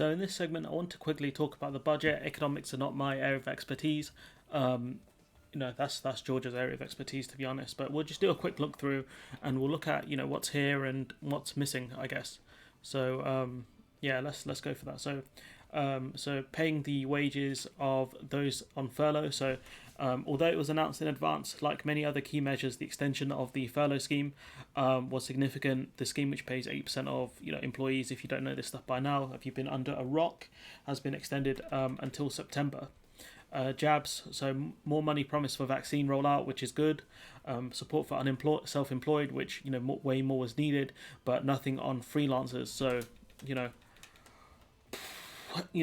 So in this segment, I want to quickly talk about the budget. Economics are not my area of expertise. Um, that's Georgia's area of expertise, to be honest. But we'll just do a quick look through, and we'll look at what's here and what's missing, I guess. So yeah, let's go for that. So paying the wages of those on furlough. So although it was announced in advance, like many other key measures, the extension of the furlough scheme was significant. The scheme, which pays 8% of employees, if you don't know this stuff by now, if you've been under a rock, has been extended until September. Jabs, so more money promised for vaccine rollout, which is good. Support for self-employed, which way more was needed, but nothing on freelancers. So you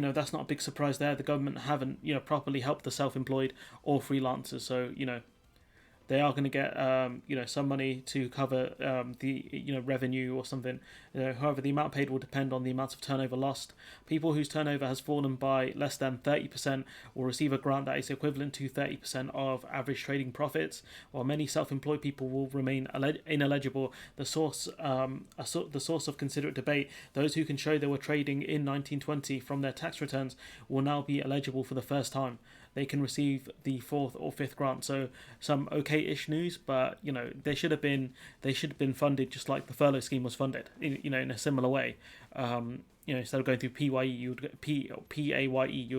know that's not a big surprise there. The government haven't properly helped the self-employed or freelancers. So they are going to get some money to cover the revenue or something. However, the amount paid will depend on the amount of turnover lost. People whose turnover has fallen by less than 30% will receive a grant that is equivalent to 30% of average trading profits, while many self-employed people will remain ineligible. The source of considerate debate: those who can show they were trading in 1920 from their tax returns will now be eligible for the first time. They can receive the fourth or fifth grant. So some okay-ish news, but they should have been funded just like the furlough scheme was funded. In a similar way. Instead of going through PAYE, you would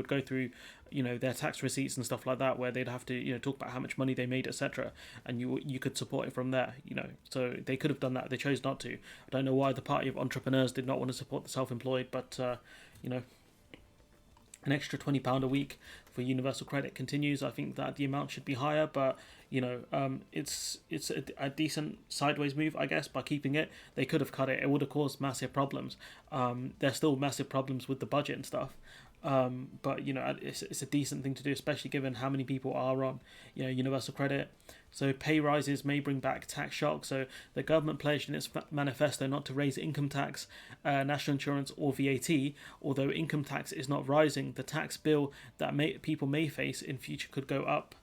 go through their tax receipts and stuff like that, where they'd have to talk about how much money they made, etc. And you could support it from there. So they could have done that. They chose not to. I don't know why the party of entrepreneurs did not want to support the self-employed, but an extra £20 a week for universal credit continues. I think that the amount should be higher, but it's a decent sideways move, I guess. By keeping it, they could have cut it. It would have caused massive problems. There's still massive problems with the budget and stuff. But it's a decent thing to do, especially given how many people are on universal credit. So pay rises may bring back tax shock. So the government pledged in its manifesto not to raise income tax, national insurance, or VAT. Although income tax is not rising, the tax bill that people may face in future could go up.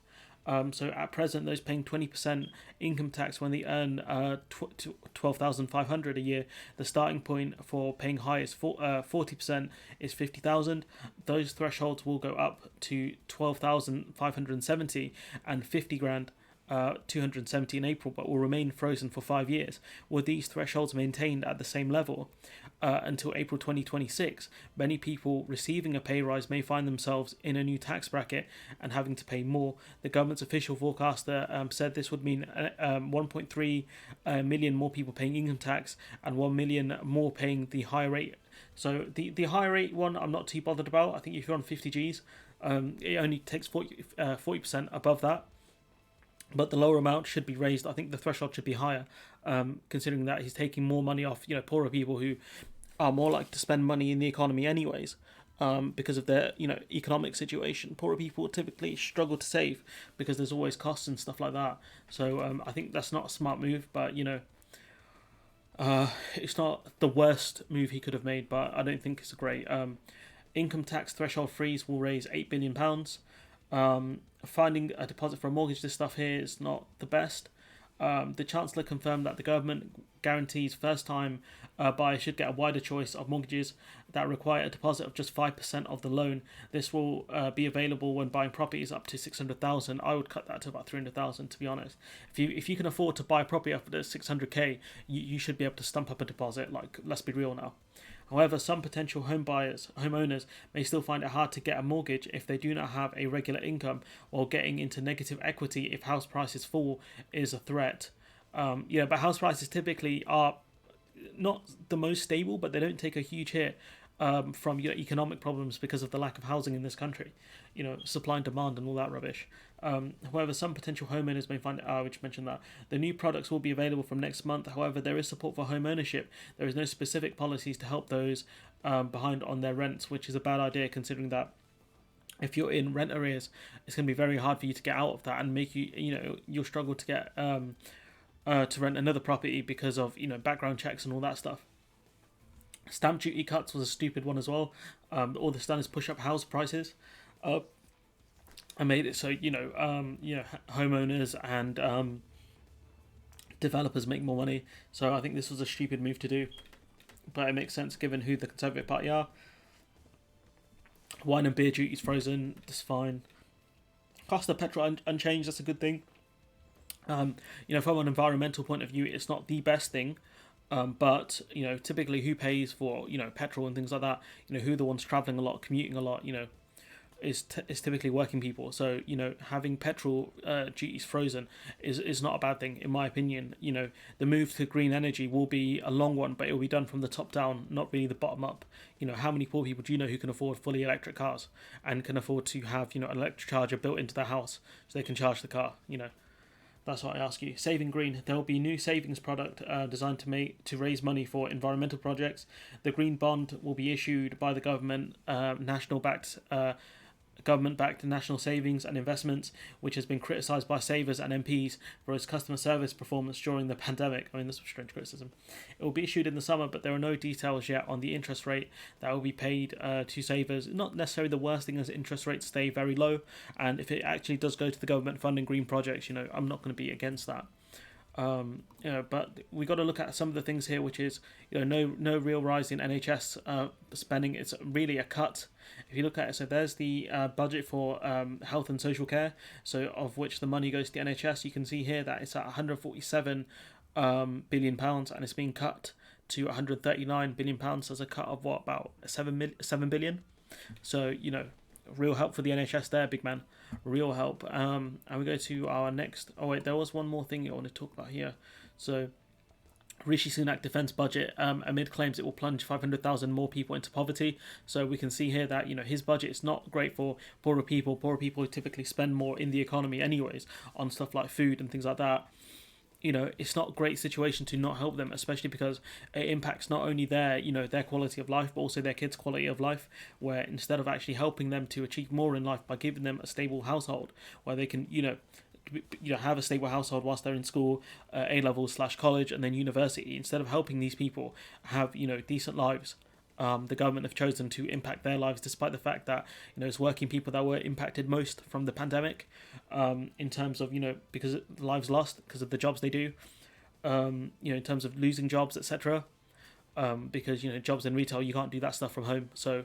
So at present, those paying 20% income tax when they earn $12,500 a year, the starting point for paying high is 40% is 50,000. Those thresholds will go up to 12,570 and 50 grand. 270 in April, but will remain frozen for 5 years. Were these thresholds maintained at the same level until April 2026, many people receiving a pay rise may find themselves in a new tax bracket and having to pay more. The government's official forecaster said this would mean 1.3 million more people paying income tax and 1 million more paying the higher rate. So the higher rate one I'm not too bothered about. I think if you're on 50 Gs, it only takes 40% above that. But the lower amount should be raised. I think the threshold should be higher, considering that he's taking more money off, poorer people who are more likely to spend money in the economy anyways, because of their, economic situation. Poorer people typically struggle to save because there's always costs and stuff like that. So I think that's not a smart move, but it's not the worst move he could have made, but I don't think it's a great. Income tax threshold freeze will raise £8 billion. Finding a deposit for a mortgage, this stuff here is not the best. The Chancellor confirmed that the government guarantees first-time buyers should get a wider choice of mortgages that require a deposit of just 5% of the loan. This will be available when buying properties up to 600,000. I would cut that to about 300,000, to be honest. If you can afford to buy a property up to 600k, you should be able to stump up a deposit. Like, let's be real now. However, some potential homeowners may still find it hard to get a mortgage if they do not have a regular income, or getting into negative equity if house prices fall is a threat. But house prices typically are not the most stable, but they don't take a huge hit from economic problems because of the lack of housing in this country, supply and demand and all that rubbish. However, some potential homeowners may find which mentioned that the new products will be available from next month. However, there is support for home ownership. There is no specific policies to help those behind on their rents, which is a bad idea, considering that if you're in rent arrears, it's going to be very hard for you to get out of that, and make you'll struggle to get to rent another property because of background checks and all that stuff. Stamp duty cuts was a stupid one as well. All this done is push up house prices. I made it so homeowners and developers make more money. So I think this was a stupid move to do, but it makes sense given who the Conservative Party are. Wine and beer duties frozen. That's fine. Cost of petrol unchanged. That's a good thing. From an environmental point of view, it's not the best thing. But typically, who pays for petrol and things like that? Who are the ones traveling a lot, commuting a lot? Is typically working people. So having petrol duties frozen is not a bad thing in my opinion. The move to green energy will be a long one, but it will be done from the top down, not really the bottom up. How many poor people do you know who can afford fully electric cars and can afford to have an electric charger built into their house so they can charge the car? That's what I ask you. Saving green. There will be new savings product designed to raise money for environmental projects. The green bond will be issued by the government-backed national savings and investments, which has been criticised by savers and MPs for its customer service performance during the pandemic. I mean, this was strange criticism. It will be issued in the summer, but there are no details yet on the interest rate that will be paid to savers. Not necessarily the worst thing, as interest rates stay very low, and if it actually does go to the government funding green projects, I'm not going to be against that. But we got to look at some of the things here, which is no real rise in NHS spending. It's really a cut. If you look at it, so there's the budget for health and social care, so of which the money goes to the NHS. You can see here that it's at 147 billion pounds, and it's being cut to 139 billion pounds. There's a cut of about 7 billion. So real help for the NHS there, big man. Real help. And we go to our next. Oh wait, there was one more thing I want to talk about here. So, Rishi Sunak defence budget amid claims it will plunge 500,000 more people into poverty. So we can see here that his budget is not great for poorer people. Poorer people typically spend more in the economy anyways on stuff like food and things like that. It's not a great situation to not help them, especially because it impacts not only their quality of life, but also their kids' quality of life, where instead of actually helping them to achieve more in life by giving them a stable household where they can, have a stable household whilst they're in school, A-levels / college, and then university, instead of helping these people have, decent lives, the government have chosen to impact their lives, despite the fact that it's working people that were impacted most from the pandemic, in terms of because lives lost because of the jobs they do, in terms of losing jobs, etc. Because jobs in retail, you can't do that stuff from home, so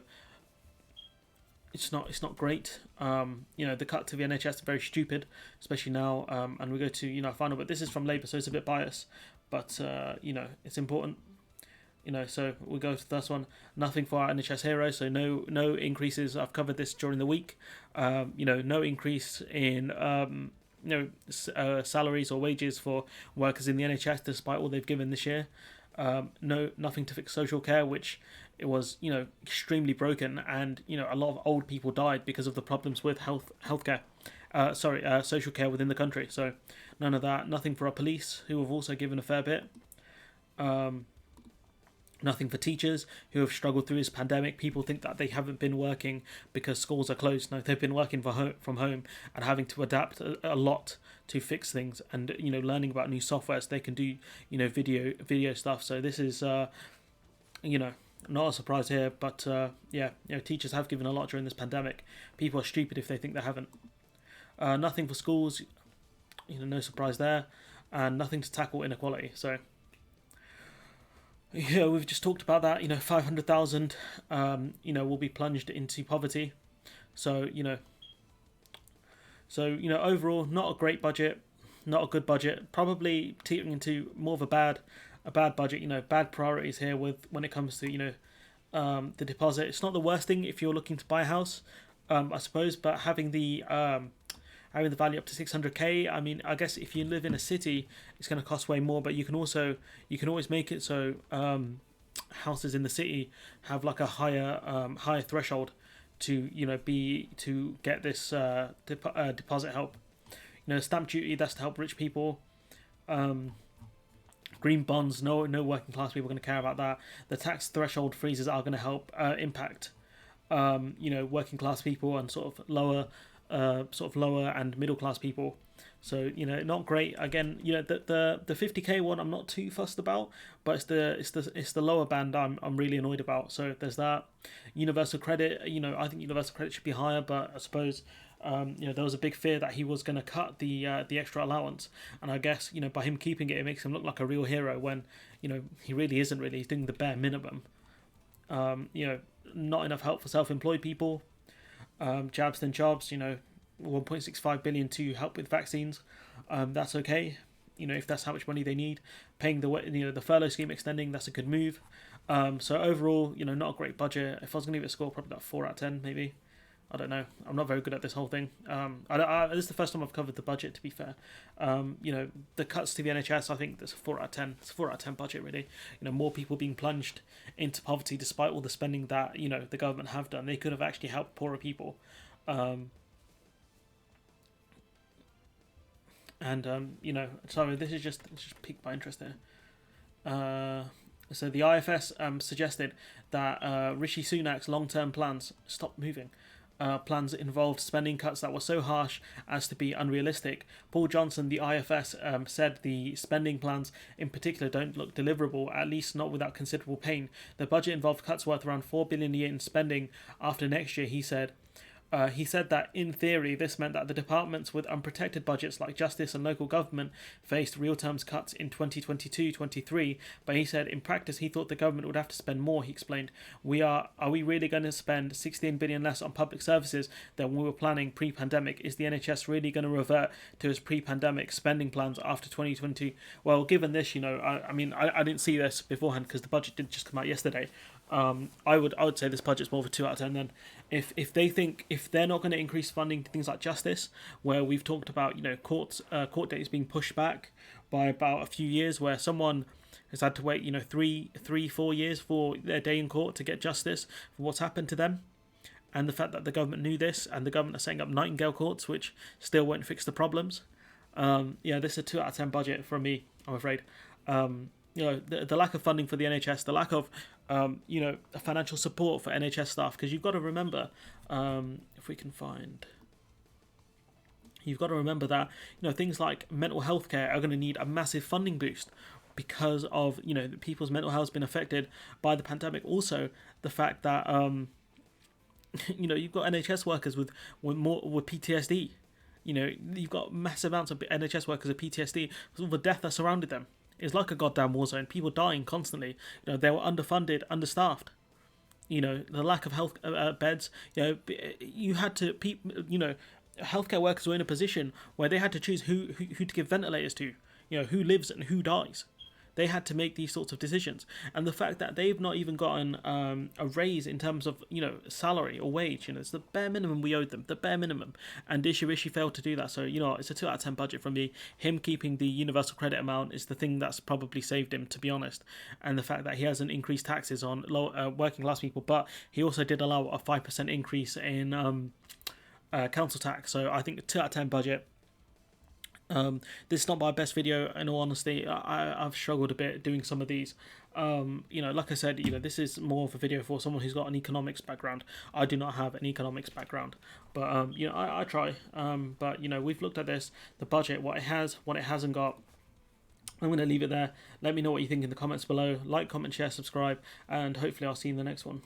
it's not great. The cut to the NHS is very stupid, especially now. And we go to final, but this is from Labour, so it's a bit biased, but it's important. So we go to this one. Nothing for our NHS heroes. So no increases. I've covered this during the week. No increase in salaries or wages for workers in the NHS, despite all they've given this year. Nothing to fix social care, which it was extremely broken, and a lot of old people died because of the problems with healthcare. Social care within the country. So none of that. Nothing for our police, who have also given a fair bit. Nothing for teachers, who have struggled through this pandemic. People think that they haven't been working because schools are closed. No, they've been working from home and having to adapt a lot to fix things, and learning about new software so they can do video stuff. So this is not a surprise here, but teachers have given a lot during this pandemic. People are stupid if they think they haven't. Nothing for schools, no surprise there, and nothing to tackle inequality. So we've just talked about that. 500,000 will be plunged into poverty. So overall, not a great budget, not a good budget, probably teetering into more of a bad budget. Bad priorities here when it comes to the deposit. It's not the worst thing if you're looking to buy a house, I suppose, but having the value up to 600k. I mean, I guess if you live in a city, it's going to cost way more, but you can always make it so houses in the city have like a higher threshold to get this deposit help. Stamp duty, that's to help rich people. Green bonds, no working class people are going to care about that. The tax threshold freezes are going to help impact working class people and sort of lower and middle class people. So not great. Again, the 50k one I'm not too fussed about, but it's the lower band I'm really annoyed about. So there's that. Universal credit. I think universal credit should be higher, but I suppose there was a big fear that he was going to cut the extra allowance, and I guess by him keeping it makes him look like a real hero when he really isn't. Really, he's doing the bare minimum. Not enough help for self-employed people. Jabs then jobs, 1.65 billion to help with vaccines. That's okay. If that's how much money they need, paying the furlough scheme extending, that's a good move. So overall, not a great budget. If I was going to give it a score, probably like 4 out of 10, maybe. I don't know. I'm not very good at this whole thing. This is the first time I've covered the budget, to be fair. The cuts to the NHS, I think that's a 4 out of 10. It's a 4 out of 10 budget, really. More people being plunged into poverty despite all the spending that, the government have done. They could have actually helped poorer people. Sorry, this is just piqued my interest here. So the IFS suggested that Rishi Sunak's long-term plans stop moving. Plans involved spending cuts that were so harsh as to be unrealistic. Paul Johnson, the IFS, said the spending plans in particular don't look deliverable, at least not without considerable pain. The budget involved cuts worth around $4 billion a year in spending after next year, he said. He said that, in theory, this meant that the departments with unprotected budgets like justice and local government faced real terms cuts in 2022-23, but he said in practice he thought the government would have to spend more. He explained, Are we really going to spend 16 billion less on public services than we were planning pre-pandemic? Is the NHS really going to revert to its pre-pandemic spending plans after 2020? Well, given this, I didn't see this beforehand because the budget didn't just come out yesterday. I would say this budget's more of a 2 out of 10 then. If they're not going to increase funding to things like justice, where we've talked about court dates being pushed back by about a few years, where someone has had to wait 3-4 years for their day in court to get justice for what's happened to them, and the fact that the government knew this and the government are setting up Nightingale courts, which still won't fix the problems. This is a 2 out of 10 budget from me, I'm afraid. The lack of funding for the NHS, the lack of financial support for NHS staff, because you've got to remember, you've got to remember that things like mental health care are going to need a massive funding boost because of people's mental health has been affected by the pandemic. Also, the fact that you've got NHS workers with PTSD. You've got massive amounts of NHS workers with PTSD with all the death that surrounded them. It's like a goddamn war zone. People dying constantly. They were underfunded, understaffed. The lack of health beds. You had to. Healthcare workers were in a position where they had to choose who to give ventilators to. Who lives and who dies. They had to make these sorts of decisions, and the fact that they've not even gotten a raise in terms of salary or wage, it's the bare minimum we owed them, the bare minimum, and Rishi failed to do that. So it's a 2 out of 10 budget from me. Him keeping the universal credit amount is the thing that's probably saved him, to be honest, and the fact that he hasn't increased taxes on low working class people, but he also did allow a 5% increase in council tax. So I think a 2 out of 10 budget. This is not my best video, in all honesty. I've struggled a bit doing some of these. Like I said, this is more of a video for someone who's got an economics background. I do not have an economics background, but I try. But we've looked at this, the budget, what it has, what it hasn't got. I'm going to leave it there. Let me know what you think in the comments below. Like, comment, share, subscribe, and hopefully I'll see you in the next one.